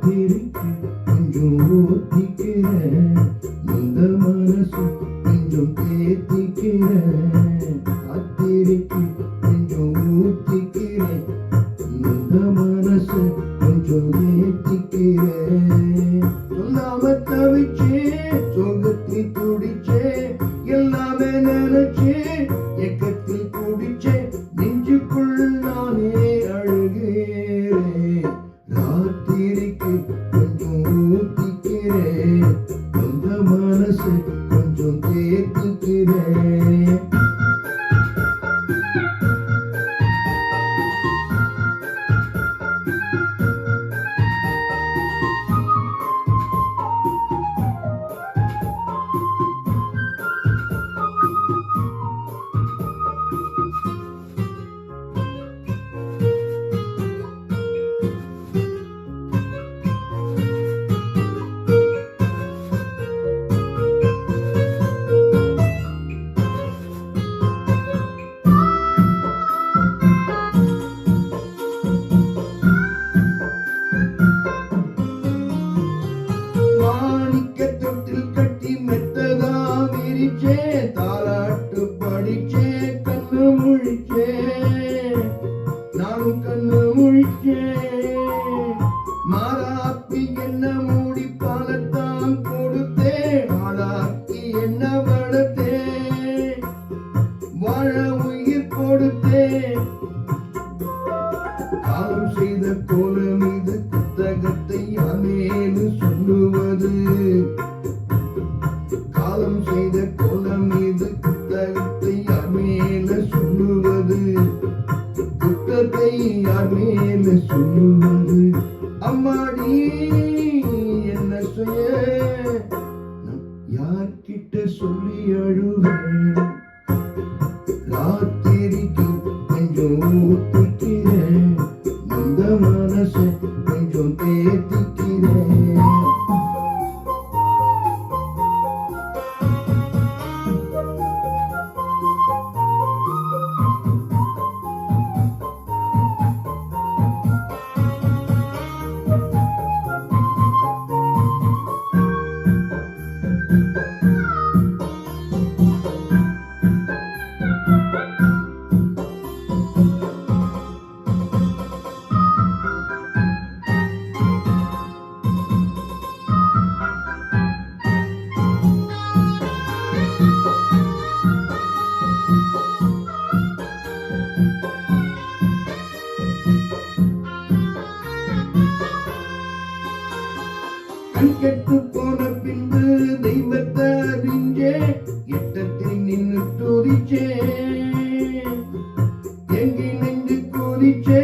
ராத்திரிக்கு கொஞ்சம் ஊத்திக்கிறேன், இந்த மனசு கொஞ்சம் தேத்திக்கிறேன். ராத்திரிக்கு கொஞ்சம் ஊத்திக்கிறேன், இந்த மனசு கொஞ்சம் ஏத்திக்கிறேன். சொல்லாம தவிச்சே சோகத்தில் துடிச்சே, எல்லாமே நினைச்சே எக்கத்தில் குடிச்சே, நெஞ்சுக்குள் நானே அழுகிறேன். ராத்திரிக்கு கொஞ்சம் ஊத்திக்கிறேன், இந்த மனசு கொஞ்சம் தேத்திக்கிறேன். தாலாட்டு படிச்சே கண்ணு முழிச்சே, நானும் கண்ணு முழிச்சே. மாறாப்பி என்ன மூடி பாலத்தான் கொடுத்தே, ஆளாக்கி என்ன வளர்த்தே, வாழ உயிர் கொடுத்தே. காலம் செய்த கோல மீது புத்தகத்தை யாமேனு சொல்லுவது, காலம் செய்த கோலம் மீது புத்தகத்தை யார் மேல சொல்லுவது, புத்தகத்தை யார் மேல சொல்லுவது. அம்மாடி என்ன செய்ய, யார்கிட்ட சொல்லி அழுவேன். ராத்திரிக்கு கொஞ்சம் ஊத்திக்கிறேன், இந்த மனசை கொஞ்சம் தேத்திக்கிறேன். கண்கெட்டு போன பின்பு தெய்வத்தை அறிஞ்சே, எட்டத்தில் நின்று துதிச்சே, எங்கி நின்று குதிச்சே.